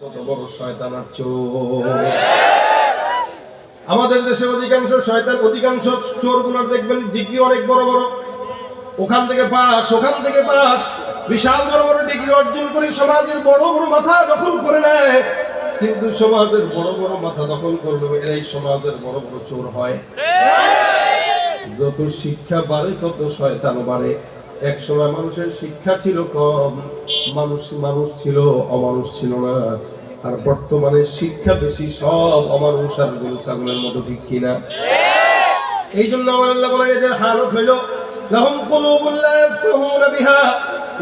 কত বড় শয়তানের চোর। আমাদের দেশের অধিকাংশ শয়তান, অধিকাংশ চোরগুলো দেখবেন ডিগ্রি অনেক বড় বড়, ওখান থেকে পাস, বিশাল বড় বড় ডিগ্রি অর্জন করে সমাজের বড় বড় মাথা দখল করে নেয়। কিন্তু সমাজের বড় বড় মাথা দখল করলে এরাই সমাজের বড় বড় চোর হয়। যত শিক্ষা বাড়ে তত শয়তান বাড়ে। এক সময় মানুষের শিক্ষা ছিল কম, মানুষ ছিল, অমানুষ ছিল না। আর বর্তমানে শিক্ষা বেশি, সব অমানুষ আর গরু ছাগলের মতো, ঠিক কিনা? এই জন্য আমার আল্লাহ বলেন এদের হালত হইল লাহুম কুলুবুন লা ইয়াফকাহুনা বিহা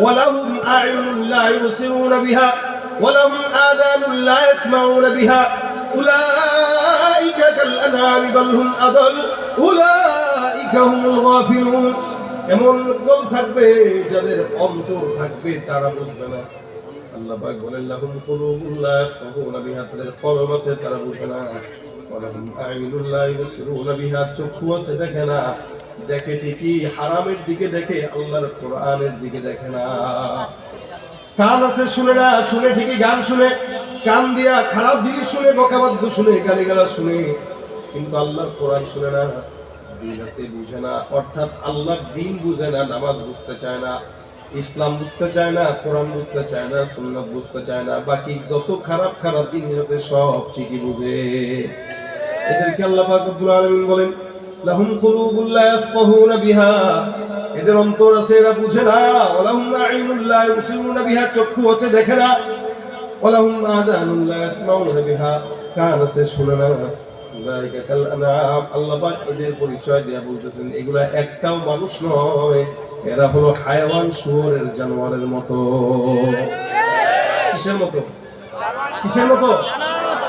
ওয়া লাহুম আ'য়ুনুন লা ইউবসিরুনা বিহা ওয়া লাহুম আযানুন লা ইয়াসমাউনা বিহা উলাইকা কাল আনআমি বাল হুম আদাল উলাইকা হুমুল গাফিলুন। এমন দল থাকবে যাদের অন্তর থাকবে তারা বুঝবে না। আল্লাহ পাক বলেন লাহুম কুলুবুন লা ইয়াফকাহুনা বিহা, তাদের কলব আছে তারা বুঝবে না। ওয়া লাহুম আ'য়ুনুন লা ইউবসিরুনা বিহা, চক্ষু আছে দেখে না, দেখে ঠিকই হারামের দিকে দেখে, আল্লাহর কোরআনের দিকে দেখে না। কান আছে শুনে না, শুনে ঠিকই গান শুনে, কান দিয়া খারাপ জিনিস শুনে, বকাবাদ্য শুনে, গালিগালাজ শুনে, কিন্তু আল্লাহর কোরআন শুনে না। দিন আছে বুঝে না, অর্থাৎ আল্লাহর দিন বুঝে না, নামাজ বুঝতে চায় না, ইসলাম বুঝতে চায় না, কোরআন বুঝতে চায় না, সুন্নাত বুঝতে চায় না, বাকি যত খারাপ খারাপ জিনিস আছে সব ঠিকই বুঝে। এদেরকে আল্লাহ পাক রব্বুল আলামিন বলেন লাহুম কুলুবুন লা ইয়াফকাহুনা বিহা, এদের অন্তর আছে এরা বুঝে না। ওয়া লাহুম আ'য়ুনুন লা ইউবসিরুনা বিহা, চক্ষু আছে দেখে না। ওয়া লাহুম আযানুন লা ইয়াসমাউনা বিহা, কান আছে শুনে না। উলাইকা কাল আনআম, আল্লাহ পাক এদের পরিচয় দেয়া বলতেছেন এগুলা একটাও মানুষ নয়, এরা হলো হায়াওয়ান, শুয়োরের, জানোয়ারের মতো। কিসের মতো? কিসের মতো?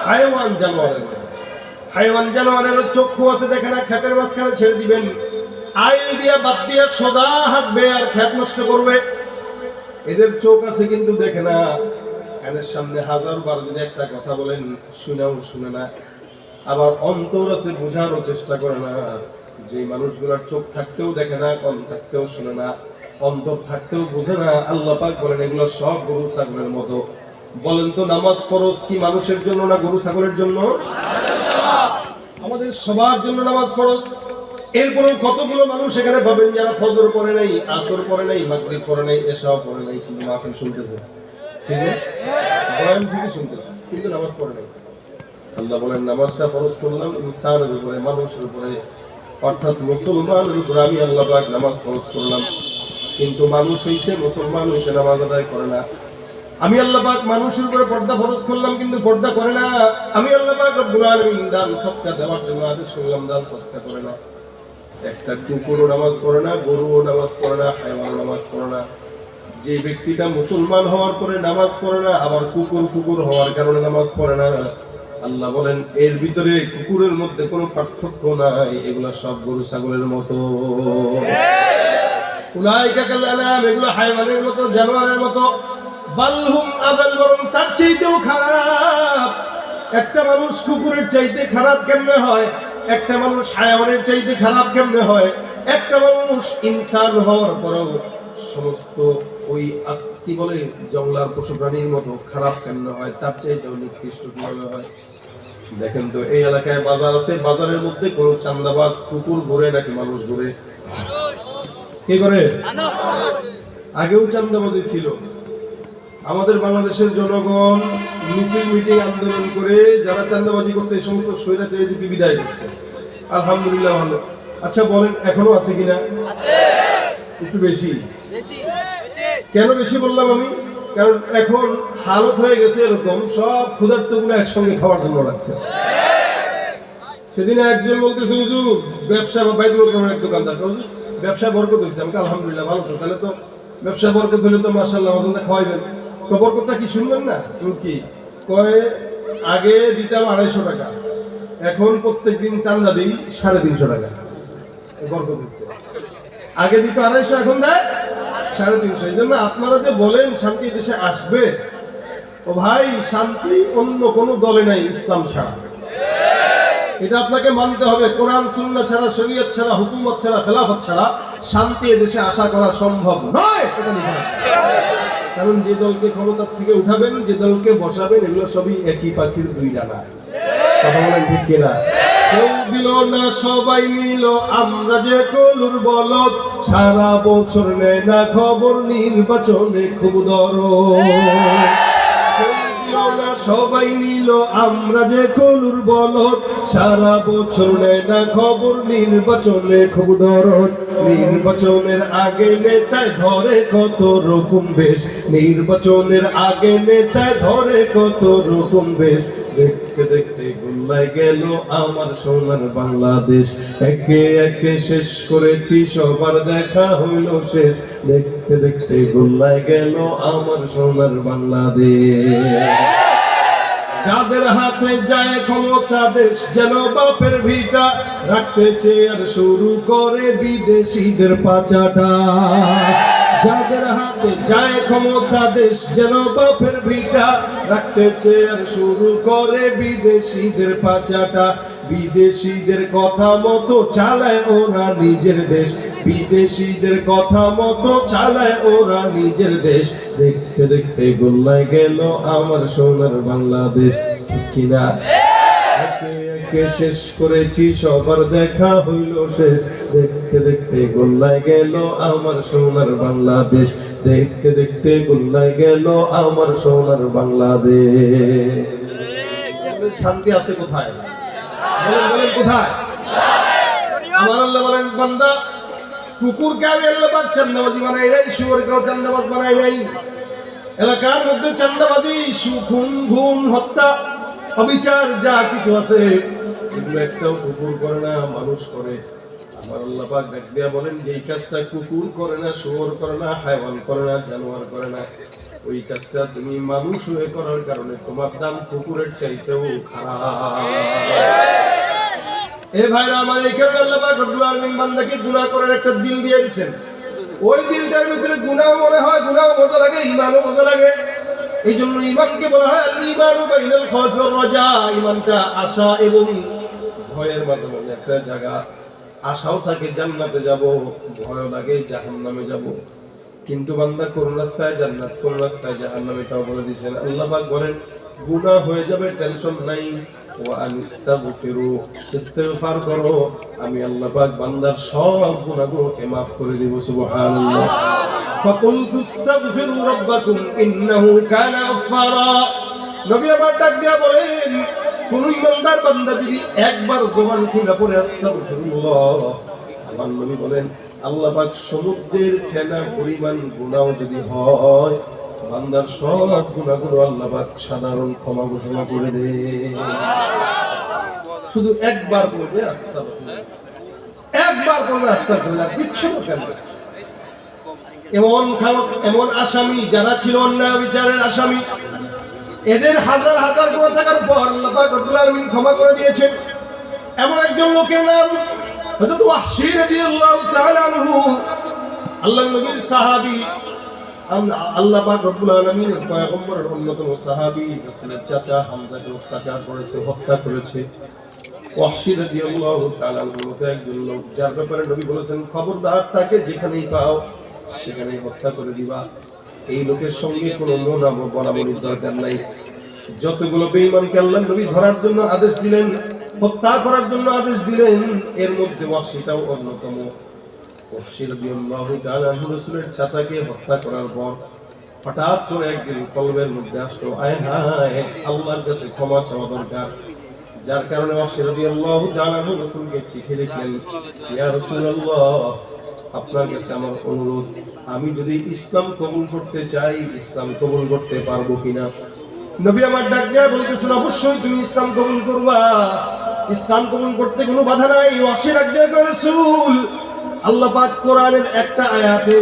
হায়াওয়ান, জানোয়ারের মতো। হায়াওয়ান জানোয়ারের চক্ষু আছে দেখে না, ক্ষেতের মাঝখানে ছেড়ে দিবেন, আইল দিয়া বাদ দিয়া সোজা হাঁটবে আর ক্ষেত নষ্ট করবে। এদের চোখ আছে কিন্তু দেখে না, কানের সামনে হাজার বার যদি একটা কথা বলেন শুনেও শুনে না। আবার অন্তর আছে, বোঝানোর চেষ্টা করে না। যে মানুষগুলোর চোখ থাকতেও দেখে না, কান থাকতেও শুনে না, অন্তর থাকতেও বোঝে না, আল্লাহ পাক বলেন এগুলো সব গরু ছাগলের মতো। বলেন তো নামাজ ফরজ কি মানুষের জন্য না গরু ছাগলের জন্য? আমাদের সবার জন্য নামাজ ফরজ। এরপরেও কতগুলো মানুষ এখানে পাবেন যারা ফজর পড়ে নাই, আসর পড়ে নাই, মাগরিব পড়ে নাই, এশাও পড়ে নাই, কিন্তু মাহফিল শুনতেছে, ঠিক আছে, বয়ান ঠিকই শুনতেছে, কিন্তু নামাজ পড়ে নাই। আল্লাহ বলেন নামাজটা ফরজ করলাম ইনসানের উপরে, মানুষের উপরে, অর্থাৎ মুসলমানের উপরে আমি আল্লাহ পাক নামাজ ফরজ করলাম, কিন্তু মানুষ হইছে, মুসলমান হইছে, নামাজ আদায় করে না। আমি আল্লাহ পাক মানুষের উপরে পর্দা ফরজ করলাম কিন্তু পর্দা করে না। আমি আল্লাহ পাক রব্বুল আলামিন দান সদকা দেওয়ার জন্য আদেশ করলাম, দান সদকা করে না। একটা কুকুরও নামাজ পড়ে না, গরুও নামাজ পড়ে না, হায়াওয়ান নামাজ পড়ে না। যে ব্যক্তিটা মুসলমান হওয়ার পরে নামাজ পড়ে না, আবার কুকুর হওয়ার কারণে নামাজ পড়ে না, আল্লাহ বলেন এর ভিতরে কুকুরের মধ্যে কোনো পার্থক্য নাই, এগুলা সব গরু ছাগলের মতো। উলাইকা কাল আনআম, এগুলো হায়াওয়ানের মতো, জানোয়ারের মতো। বাল হুম আযাল, বরং তার চাইতেও খারাপ। একটা মানুষ কুকুরের চাইতে খারাপ কেমনে হয়? একটা মানুষ হায়াওয়ানের চাইতে খারাপ কেমনে হয়? একটা মানুষ ইনসান হওয়ার পরেও সমস্ত ওই কি বলে জঙ্গলার পশু প্রাণীর মতো খারাপ কেমনে হয়? তার চাইতেও নিকৃষ্ট কিভাবে হয়? দেখেন তো এই এলাকায় বাজার আছে, বাজারের মধ্যে কোন চান্দাবাজ কুকুর ঘুরে নাকি মানুষ ঘুরে? কি করে? আগেও চান্দাবাজি ছিল। আমাদের বাংলাদেশের জনগণ মিছিল, মিটিং, আন্দোলন করে যারা চাঁদাবাজি করতে এই সমস্ত স্বৈরাচারীদেরকে বিদায় করছে, আলহামদুলিল্লাহ ভালো। আচ্ছা বলেন এখনো আছে কিনা? একটু বেশি। কেন বেশি বললাম আমি? কারণ এখন হালত হয়ে গেছে এরকম, সব ক্ষুধার্তগুলো একসঙ্গে খাওয়ার জন্য লাগছে। সেদিন একজন বলতেছে হুজুর ব্যবসা বা বাইতুল মালের এক দোকানদার, ব্যবসা বরকত হয়েছে। আমাকে আলহামদুলিল্লাহ ভালো, তো তাহলে তো ব্যবসা বরকত হলে তো মাশাআল্লাহ আমাদের খাওয়াইবেন, তো বরকতটা কি শুনবেন না? কি কয় আগে দিতাম 250 টাকা, এখন প্রত্যেকদিন চান্দা দিই 350 টাকা। বরকত হচ্ছে, আগে দিত 250, এখন দেয় 350। এই জন্য আপনারা যে বলেন শান্তি দেশে আসবে, ও ভাই শান্তি অন্য কোন দলে নাই ইসলাম ছাড়া। এটা আপনাকে মানতে হবে। কোরআন সুন্নাহ ছাড়া, শরীয়ত ছাড়া, হুকুমত ছাড়া, খেলাফত ছাড়া শান্তি দেশে আশা করা সম্ভব নয়। এটা লিখা কারণ যে দলকে ক্ষমতার থেকে উঠাবেন, যে দলকে বসাবেন, এগুলো সবই একই পাখির দুই ডানা। কথা বলেন ঠিক কিনা? কেউ দিল না সবাই নিল, আমরা যে কলুর বলদ, সারা বছর নেয় না খবর, নির্বাচনে খুব দরদ। সবাই নিল, আমরা যে কলুর বলদ, সারা বছর নেয় না খবর, নির্বাচনে খুব দরদ। নির্বাচনের আগে নেতায় ধরে কত রকম বেশ, নির্বাচনের আগে নেতায় ধরে কত রকম বেশ। দেখতে দেখতে গোল্লায় গেল আমার সোনার বাংলাদেশ, একে একে শেষ করেছি সবার দেখা হইল শেষ। দেখতে দেখতে গোল্লায় গেল আমার সোনার বাংলাদেশ। যাদের হাতে যায় ক্ষমতা দেশ যেন বাপের ভিটা, রাখতে চেয়ার শুরু করে বিদেশিদের পাচাটা। যাদের হাতে যায় ক্ষমতা দেশ যেন বাপের ভিটা, রাখতে চেয়ার শুরু করে বিদেশিদের পাচাটা। বিদেশিদের কথা মতো চালায় ওরা নিজের দেশ, বিদেশিদের কথা মতো চালায় ওরা নিজের দেশ। দেখতে দেখতে গোল্লায় গেল আমার সোনার বাংলাদেশ, কিনা? একে একে শেষ করেছি সবার দেখা হইল শেষ। দেখতে দেখতে গোল্লায় গেল আমার সোনার বাংলাদেশ, দেখতে দেখতে গোল্লায় গেল আমার সোনার বাংলাদেশ। শান্তি আছে কোথায়? বলেন বলেন কোথায়? আমার আল্লাহ বলেন, বান্দা কুকুরকে আমি আল্লাহ পাক চান্দাবাজি বানাই নাই, শুয়োরকেও চান্দাবাজ বানাই নাই। এলাকার মধ্যে চান্দাবাজি, খুন গুম হত্যা অবিচার যা কিছু আছে এগুলো একটাও কুকুর করে না, মানুষ করে। আমার আল্লাহ পাক ডাক দিয়া বলেন, যে এই কাজটা কুকুর করে না, শুয়োর করে না, হায়ওয়ান করে না, জানোয়ার করে না, ওই কাজটা তুমি মানুষ হয়ে করার কারণে তোমার দাম কুকুরের চাইতেও খারাপ। এ ভাইরা আমার, এই কারণে আল্লাহ পাক রব্বুল আলামিন বান্দাকে গুনাহ করার একটা দিল দিয়ে দিয়েছেন। ওই দিলটার ভিতরে গুনাহ মনে হয়, গুনাহ মজা লাগে, ঈমানও মজা লাগে। এই জন্য ঈমানকে বলা হয় আল ঈমানু বাইনাল খাউফি ওয়ার রাজা। ঈমানটা আশা এবং ভয়ের মাঝে মাঝে একটা জায়গা। আশাও থাকে জান্নাতে যাব, ভয়ও লাগে জাহান্নামে যাব। কিন্তু বান্দা কোন রাস্তায় জান্নাত, কোন রাস্তায় জাহান্নামে তাও বলে দিয়েছেন। আল্লাহ পাক বলেন, গুনাহ হয়ে যাবে, টেনশন নাই, ইস্তিগফার করো, আমি আল্লাহ পাক বান্দার সব গুনাহগুলোকে maaf করে দেব। সুবহানাল্লাহ। ফাকুলতু ইস্তাগফিরু রাব্বাকুম ইন্নাহু কানা গাফফারা। নবী আমার ডাক দিয়া বলেন, কোন ইমানদার বান্দা যদি একবার জবান খুলে পড়ে আস্তাগফিরুল্লাহ, আমার নবী বলেন আল্লাহ পাক সমুদ্রের ফেনা পরিমাণ গুনাহ যদি হয়, বান্দার সব গুনাহগুলো আল্লাহ পাক সাধারণ ক্ষমা ঘোষণা করে দেন। শুধু একবার বলবে আস্তাগফিরুল্লাহ, একবার বলবে আস্তাগফিরুল্লাহ, কিচ্ছু না। এমন আসামি যারা ছিল অন্যায় বিচারের আসামি, এদের হাজার হাজার গুনাহ থাকার পর আল্লাহ পাক রব্বুল আলামিন ক্ষমা করে দিয়েছেন। এমন একজন লোকের নাম হযরত ওয়াহশী রাদিয়াল্লাহু তাআলা আনহু, আল্লাহর নবীর সাহাবী। আল্লাহ পাক রব্বুল আলামিনের পয়গম্বরের অন্যতম সাহাবী, রাসূলের চাচা হামজাকে অত্যাচার করেছে, হত্যা করেছে। ওয়াহশী রাদিয়াল্লাহু তাআলা আনহু একজন লোক, যার ব্যাপারে নবী বলেছেন, খবরদার তাকে যেখানেই পাও সেখানেই হত্যা করে দিবা। এই লোকের সঙ্গে কোনো বলাবলির দরকার নাই। যতগুলো বেঈমানকে আল্লাহর নবী ধরার জন্য আদেশ দিলেন, হত্যা করার জন্য আদেশ দিলেন, এর মধ্যে ওয়াহশীটাও অন্যতম। ওয়াহশী রাদিয়াল্লাহু তাআলা আনহু রাসূলের চাচাকে হত্যা করার পর হঠাৎ করে একদিন কলবের মধ্যে আসলো, আয় হায়, আল্লাহর কাছে ক্ষমা চাওয়া দরকার। যার কারণে ওয়াহশী রাদিয়াল্লাহু তাআলা আনহু রাসূলকে চিঠি লিখলেন, ইয়া রাসূলুল্লাহ, আপনার কাছে আমার অনুরোধ, আমি যদি ইসলাম কবুল করতে চাই, ইসলাম কবুল করতে পারবো কিনা? নবী আমার ডাক দিয়ে বলতেছেন, অবশ্যই তুমি ইসলাম কবুল করবা, ইসলাম কবুল করতে কোনো বাধা নাই। ওয়াহশী ডাক দিয়ে কয়, রাসূল, আল্লাহ পাক কোরআনের একটা আয়াতে,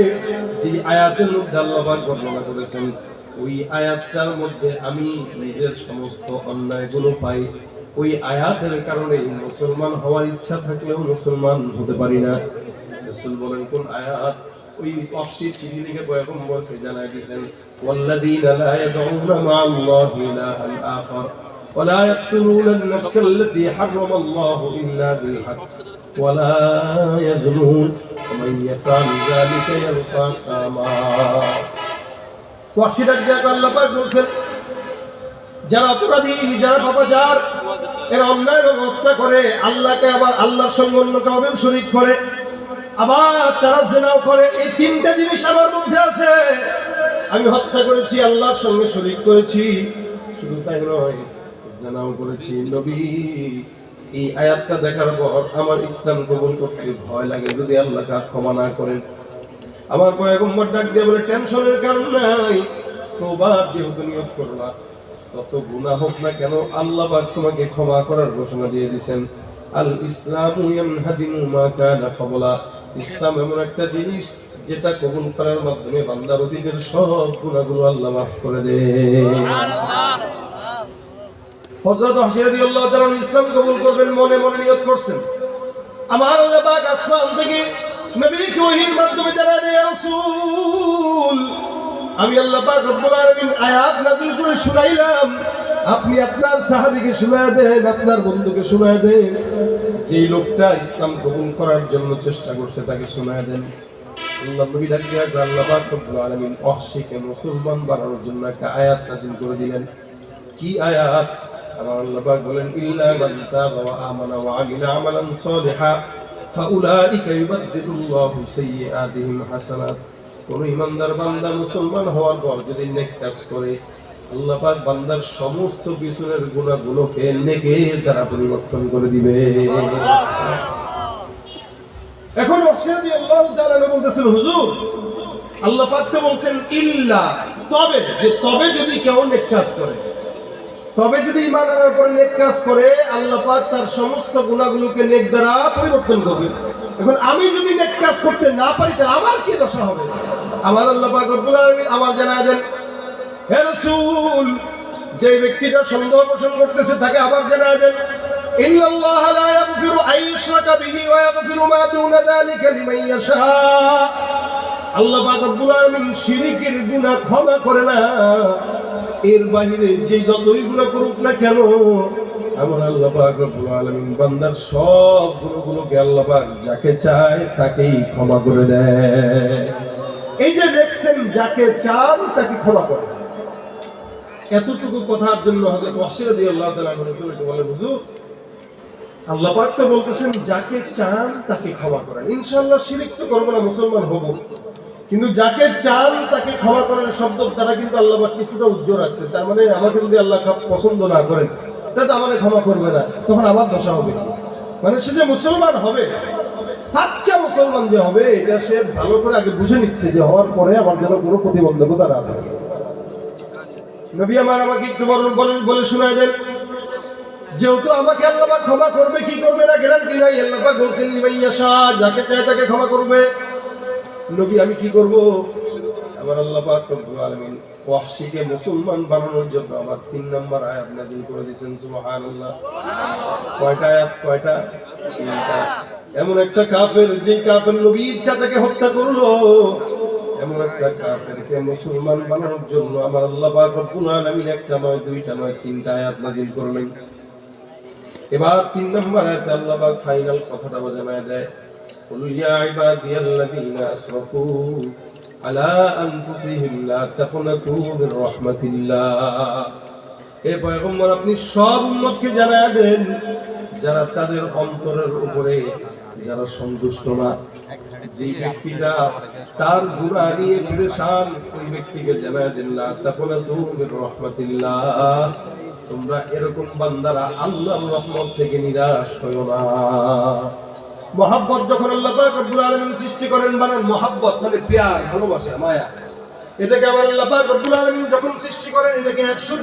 যে আয়াতের মধ্যে আল্লাহ পাক বর্ণনা করেছেন, ওই আয়াতটার মধ্যে আমি নিজের সমস্ত অন্যায়গুলো পাই। ওই আয়াতের কারণে মুসলমান হওয়ার ইচ্ছা থাকলেও মুসলমান হতে পারি না। রাসূল বলেন, কোন আয়াত? ওই ওয়াহশী চিঠি লিখে পয়গম্বরকে জানাই দিয়েছেন, ওয়াল্লাযীনা লা ইয়াদউনা মা'আল্লাহি ইলাহান আখার ওয়া লা ইয়াকতুলুনা আন-নাফসা আল্লাতী হারামাল্লাহু ইল্লা বিল হক ওয়া লা ইয়াজনুন ওয়া মান ইয়াফআল যালিকা ইয়ালকা আসামা। ওয়াহশী ডাক দিয়ে আল্লাহ পাক বলছেন, যারা অপরাধী, যারা পাপাচার, এরা অন্যায় এবং হত্যা করে, আল্লাহকে আবার আল্লাহর সঙ্গে অন্য কাউকে শরীক করে, আবার তারা জিনাও করে, এই তিনটা জিনিস আমার মধ্যে আছে। আমি হত্যা করেছি, আল্লাহর সঙ্গে শরীক করেছি, শুধু তাই নয়, জিনাও করেছি। নবী, এই আয়াতটা দেখার পর আমার ইসলাম কবুল করতে ভয় লাগে যদি আল্লাহকে ক্ষমা না করেন। আমার পয়গম্বর ডাক দিয়ে বলে, টেনশনের কারণ নাই, তওবার যেহেতু নিয়ত করলা, যত গুনাহ হোক না কেন আল্লাহ পাক তোমাকে ক্ষমা করার ঘোষণা দিয়ে দিয়েছেন। আল ইসলামু ইয়ানহাদিমু মা কানা ক্বাবলা, ইসলাম এমন একটা জিনিস যেটা কবুল করার মাধ্যমে বান্দার অতীতের সব গুনাহগুলো আল্লাহ মাফ করে দেন। হযরত ওয়াহশী রাদিয়াল্লাহু তাআলা ইসলাম কবুল করবেন, মনে মনে নিয়ত করছেন। আমার আল্লাহ পাক আসমান থেকে নবীকে ওহীর মাধ্যমে জানায় দেয়, ইয়া রাসূল, আমি আল্লাহ পাক রব্বুল আলামিন আয়াত নাযিল করে শুনাইলাম, আপনি আপনার সাহাবীকে শুনায় দেন, আপনার বন্ধুকে শুনায় দেন, যেই লোকটা ইসলাম কবুল করার জন্য চেষ্টা করছে তাকে শুনায় দেন। আল্লাহ নবী ডাক দিয়ে আল্লাহ পাক রব্বুল আলামিন ওয়াহশীকে মুসলমান বানানোর জন্য একটা আয়াত নাযিল করে দিলেন। কি আয়াত? আমার আল্লাহ পাক বলেন, ইল্লা মান তাবা ওয়া আমানা ওয়া আমিলা আমালান সালিহা ফাউলাইকা ইউবাদদিলুল্লাহু সাইয়্যাতিহিম হাসানাত। কোন ইমানদার বান্দা মুসলমান হওয়ার পর যদি নেক কাজ করে, আল্লাহ পাক বান্দার সমস্ত পিছনের গুনাহগুলোকে নেকের দ্বারা পরিবর্তন করে দিবে। এখন ওয়াহশী রাদিয়াল্লাহু তাআলা বলতেছেন, হুজুর, আল্লাহ পাক তো বলছেন ইল্লা, তবে, যে তবে যদি কেউ নেক কাজ করে, তবে যদি ঈমান আনার পরে নেক কাজ করে, আল্লাহ পাক তার সমস্ত গুনাহগুলোকে নেক দ্বারা পরিবর্তন করবে। এখন আমি যদি নেক কাজ করতে না পারি তাহলে আমার কি দশা হবে? আমার আল্লাহ পাক রব্বুল আলামিন আমার জানায় দেন, হে রাসূল, যে ব্যক্তিটা সন্দেহ পোষণ করতেছে তাকে আবার জানায় দেন, ইন্নাল্লাহা লা ইয়াগফিরু আন ইউশরাকা বিহি ওয়া ইয়াগফিরু মা দুনা যালিকা লিমান ইয়াশা। আল্লাহ পাক রব্বুল আলামিন শিরকের গুনাহ ক্ষমা করে না, এর বাইরে যে যতই গুনাহ করুক না কেন আমার আল্লাহ পাক রব্বুল আলামিন বান্দার সব গুনাহগুলোকে আল্লাহ পাক যাকে চায় তাকেই ক্ষমা করে দেয়। এই যে দেখছেন, যাকে চান তাকে ক্ষমা করে। এতটুকু কথার জন্য হযরত ওয়াহশী রাদিয়াল্লাহু তাআলা রাসূলকে বলে, হুজুর, আল্লাহ পাক তো বলতেছেন যাকে চান তাকে ক্ষমা করেন, ইনশাআল্লাহ শিরক তো করব না, মুসলমান হব, কিন্তু যাকে চান তাকে ক্ষমা করেন শব্দ তারা কিন্তু আল্লাহ পাক কিছুটা উজ্জ্বল রাখছে। তার মানে আমাকে যদি আল্লাহ পছন্দ না করেন তাহলে আমাকে ক্ষমা করবে না, তখন আমার দশা হবে। মানে সে যে মুসলমান হবে, সাচ্চা মুসলমান যে হবে, এটা সে ভালো করে আগে বুঝে নিচ্ছে যে হওয়ার পরে আমার যেন কোনো প্রতিবন্ধকতা না থাকে। নবী আমার আমাকে একটু বলে শোনায় দেন, যেহেতু আমাকে আল্লাহ পাক ক্ষমা করবে কি করবে না গ্যারান্টি নাই। আল্লাহ পাক বলছেন, লিমান ইয়াশা, যাকে চায় তাকে ক্ষমা করবে। নবী আমি কি করব? আমার আল্লাহ পাক রব্বুল আলামিন ওয়াহশীকে মুসলমান বানানোর জন্য আবার 3 নম্বর আয়াত নাযিল করে দিয়েছেন। সুবহানাল্লাহ। কয়টা আয়াত? কয়টা? 3টা। এমন একটা কাফের, যে কাফের নবীর চাচাকে হত্যা করলো, এমন একটা কাফেরকে মুসলমান বানানোর জন্য আমার আল্লাহ পাক রব্বুল আলামিন একটা নয়, 2টা নয়, 3টা আয়াত নাযিল করলেন। এবার 3 নম্বর আয়াতে আল্লাহ পাক ফাইনাল কথাটা জানায় দেয়, কুল ইয়া ইবাদিয়াল্লাযীনা আসরাফু আলা আনফুসিহিম লা তাকনাতু মির রাহমাতিল্লাহ। হে পয়গম্বর, আপনি সব উম্মতকে জানায় দেন যারা তাদের অন্তরের উপরে যারা সন্তুষ্ট না, যে ব্যক্তিটা তার গুনাহ নিয়ে পেরেশান, ওই ব্যক্তিকে জানায় দেন লা তাকনাতু মির রাহমাতিল্লাহ, তোমরা এরকম বান্দারা আল্লাহর রহমত থেকে নিরাশ হয়ো না। মহব্বত যখন আল্লাহ পাক রব্বুল আলামিন সৃষ্টি করেন, বানান মহব্বত মানে প্যার, ভালোবাসা, মায়া, এটাকে আমার আল্লাহ পাক রব্বুল আলামিন যখন সৃষ্টি করেন, এটাকে 100